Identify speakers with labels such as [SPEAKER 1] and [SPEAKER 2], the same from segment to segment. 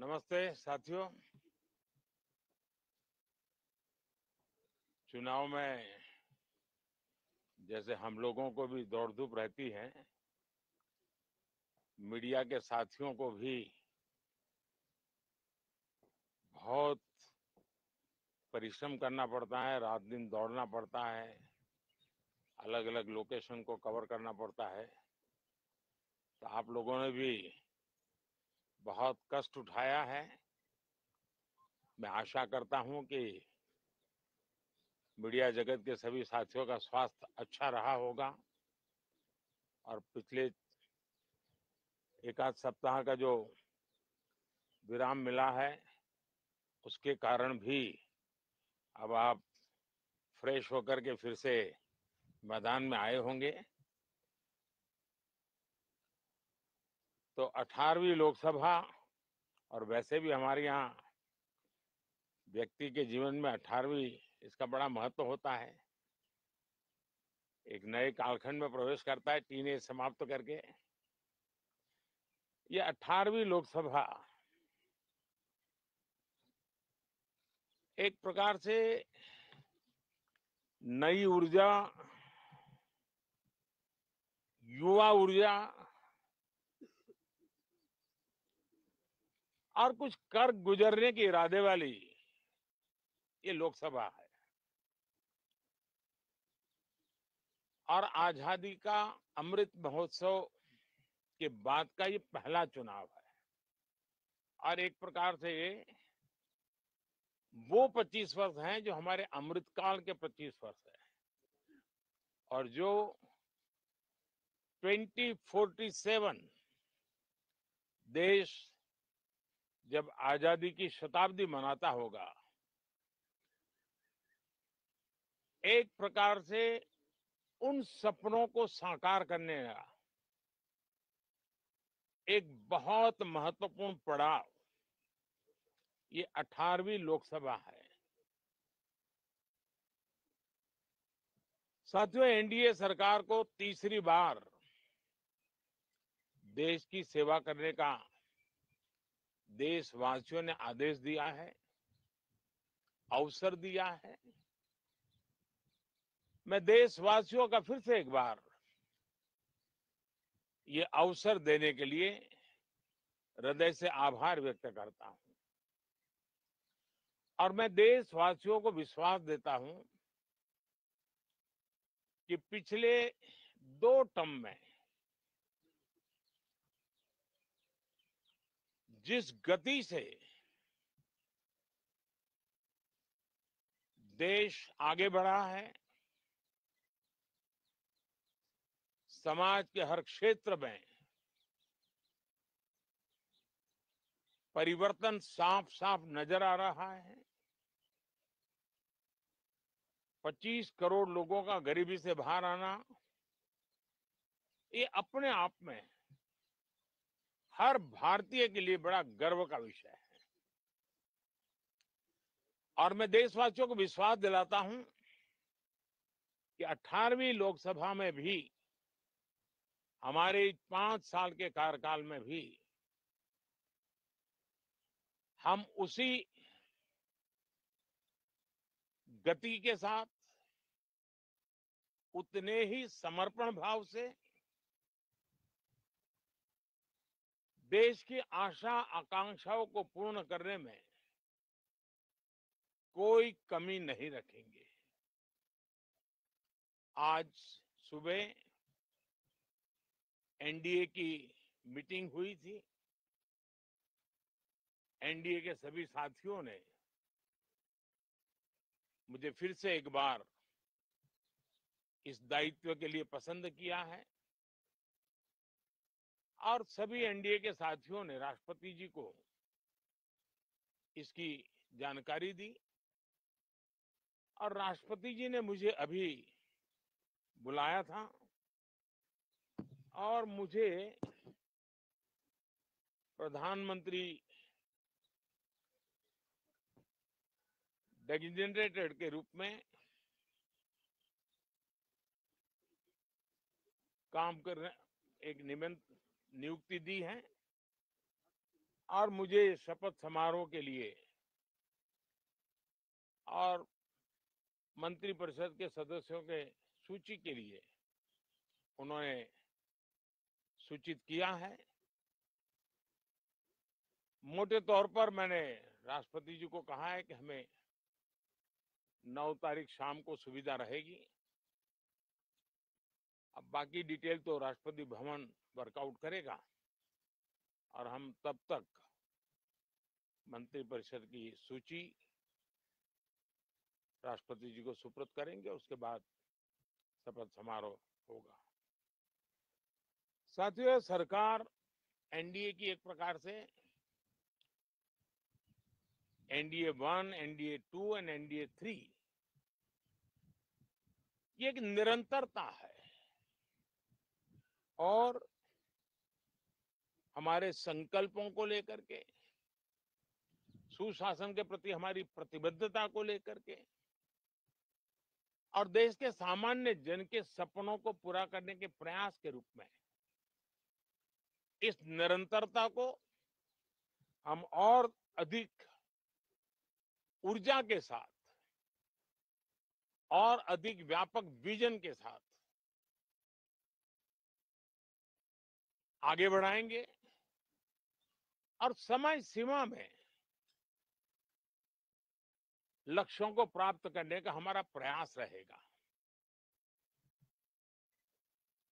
[SPEAKER 1] नमस्ते साथियों। चुनाव में जैसे हम लोगों को भी दौड़ धूप रहती है, मीडिया के साथियों को भी बहुत परिश्रम करना पड़ता है, रात दिन दौड़ना पड़ता है, अलग अलग लोकेशन को कवर करना पड़ता है। तो आप लोगों ने भी बहुत कष्ट उठाया है। मैं आशा करता हूं कि मीडिया जगत के सभी साथियों का स्वास्थ्य अच्छा रहा होगा और पिछले एक आध सप्ताह का जो विराम मिला है उसके कारण भी अब आप फ्रेश होकर के फिर से मैदान में आए होंगे। तो 18वीं लोकसभा, और वैसे भी हमारे यहाँ व्यक्ति के जीवन में 18वीं इसका बड़ा महत्व होता है। एक नए कालखंड में प्रवेश करता है, टीनेज समाप्त करके। ये 18वीं लोकसभा एक प्रकार से नई ऊर्जा, युवा ऊर्जा और कुछ कर गुजरने के इरादे वाली ये लोकसभा है। और आजादी का अमृत महोत्सव के बाद का ये पहला चुनाव है। और एक प्रकार से वो 25 वर्ष हैं जो हमारे अमृतकाल के 25 वर्ष है, और जो 2047 देश जब आजादी की शताब्दी मनाता होगा, एक प्रकार से उन सपनों को साकार करने का एक बहुत महत्वपूर्ण पड़ाव ये 18वीं लोकसभा है। साथियों, एनडीए सरकार को तीसरी बार देश की सेवा करने का देशवासियों ने आदेश दिया है, अवसर दिया है। मैं देशवासियों का फिर से एक बार ये अवसर देने के लिए हृदय से आभार व्यक्त करता हूं। और मैं देशवासियों को विश्वास देता हूं कि पिछले 2 टर्म में जिस गति से देश आगे बढ़ा है, समाज के हर क्षेत्र में परिवर्तन साफ साफ नजर आ रहा है। 25 करोड़ लोगों का गरीबी से बाहर आना, ये अपने आप में हर भारतीय के लिए बड़ा गर्व का विषय है। और मैं देशवासियों को विश्वास दिलाता हूं कि 18वीं लोकसभा में भी, हमारे 5 साल के कार्यकाल में भी, हम उसी गति के साथ, उतने ही समर्पण भाव से देश की आशा आकांक्षाओं को पूर्ण करने में कोई कमी नहीं रखेंगे। आज सुबह एनडीए की मीटिंग हुई थी। एनडीए के सभी साथियों ने मुझे फिर से एक बार इस दायित्व के लिए पसंद किया है। और सभी एनडीए के साथियों ने राष्ट्रपति जी को इसकी जानकारी दी। और राष्ट्रपति जी ने मुझे अभी बुलाया था और मुझे प्रधानमंत्री डेजिग्नेटेड के रूप में काम करने एक नियुक्ति दी है। और मुझे शपथ समारोह के लिए और मंत्रिपरिषद के सदस्यों के सूची के लिए उन्होंने सूचित किया है। मोटे तौर पर मैंने राष्ट्रपति जी को कहा है कि हमें 9 तारीख शाम को सुविधा रहेगी। अब बाकी डिटेल तो राष्ट्रपति भवन वर्कआउट करेगा और हम तब तक मंत्रिपरिषद की सूची राष्ट्रपति जी को सुपुर्द करेंगे। उसके बाद शपथ समारोह होगा। साथियों, सरकार एनडीए की एक प्रकार से एनडीए 1, एनडीए 2 और एनडीए 3 ये एक निरंतरता है और हमारे संकल्पों को लेकर के, सुशासन के प्रति हमारी प्रतिबद्धता को लेकर के और देश के सामान्य जन के सपनों को पूरा करने के प्रयास के रूप में इस निरंतरता को हम और अधिक ऊर्जा के साथ और अधिक व्यापक विजन के साथ आगे बढ़ाएंगे और समय सीमा में लक्ष्यों को प्राप्त करने का हमारा प्रयास रहेगा।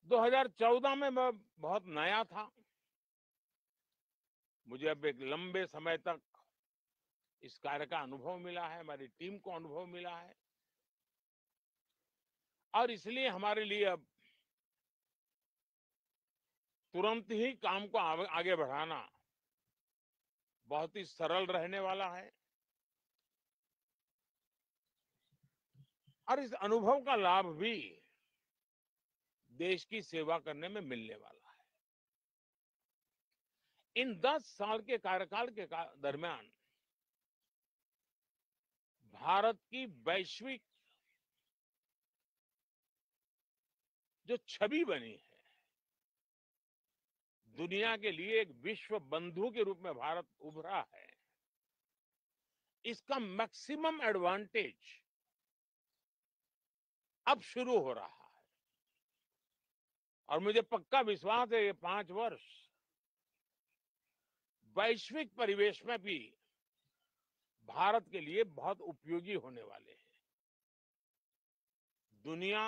[SPEAKER 1] 2014 में मैं बहुत नया था। मुझे अब एक लंबे समय तक इस कार्य का अनुभव मिला है, हमारी टीम को अनुभव मिला है और इसलिए हमारे लिए अब तुरंत ही काम को आगे बढ़ाना बहुत ही सरल रहने वाला है और इस अनुभव का लाभ भी देश की सेवा करने में मिलने वाला है। इन 10 साल के कार्यकाल के दरमियान भारत की वैश्विक जो छवि बनी है, दुनिया के लिए एक विश्व बंधु के रूप में भारत उभरा है, इसका मैक्सिमम एडवांटेज अब शुरू हो रहा है और मुझे पक्का विश्वास है ये 5 वर्ष वैश्विक परिवेश में भी भारत के लिए बहुत उपयोगी होने वाले हैं। दुनिया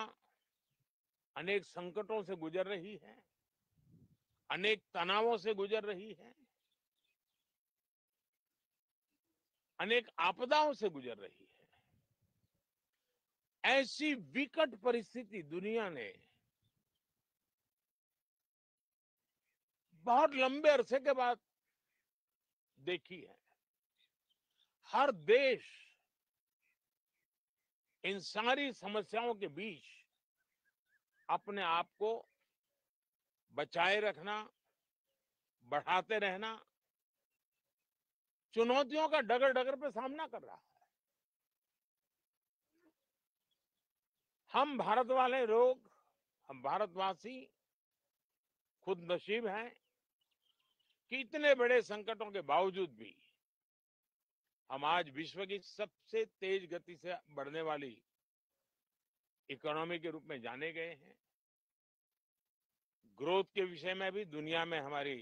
[SPEAKER 1] अनेक संकटों से गुजर रही है, अनेक तनावों से गुजर रही है, अनेक आपदाओं से गुजर रही है। ऐसी विकट परिस्थिति दुनिया ने बहुत लंबे अरसे के बाद देखी है। हर देश इन सारी समस्याओं के बीच अपने आप को बचाए रखना, बढ़ाते रहना, चुनौतियों का डगर डगर पे सामना कर रहा है। हम भारत वाले लोग, हम भारतवासी खुद नसीब हैं कि इतने बड़े संकटों के बावजूद भी हम आज विश्व की सबसे तेज गति से बढ़ने वाली इकोनॉमी के रूप में जाने गए हैं। ग्रोथ के विषय में भी दुनिया में हमारी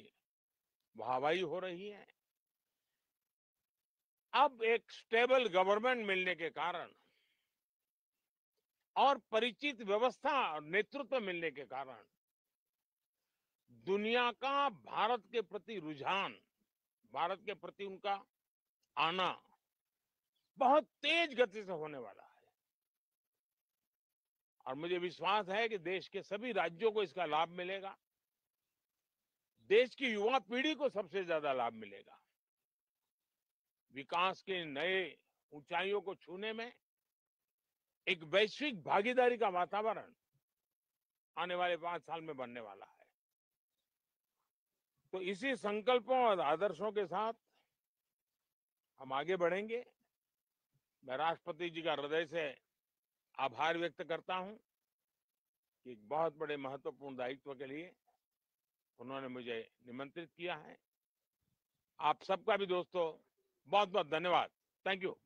[SPEAKER 1] वाहवाही हो रही है। अब एक स्टेबल गवर्नमेंट मिलने के कारण और परिचित व्यवस्था और नेतृत्व मिलने के कारण दुनिया का भारत के प्रति रुझान, भारत के प्रति उनका आना बहुत तेज गति से होने वाला है और मुझे विश्वास है कि देश के सभी राज्यों को इसका लाभ मिलेगा। देश की युवा पीढ़ी को सबसे ज्यादा लाभ मिलेगा। विकास के नए ऊंचाइयों को छूने में एक वैश्विक भागीदारी का वातावरण आने वाले 5 साल में बनने वाला है। तो इसी संकल्पों और आदर्शों के साथ हम आगे बढ़ेंगे। मैं राष्ट्रपति जी का हृदय से आभार व्यक्त करता हूं कि एक बहुत बड़े महत्वपूर्ण दायित्व के लिए उन्होंने मुझे निमंत्रित किया है आप सबका भी दोस्तों बहुत बहुत धन्यवाद। Thank you.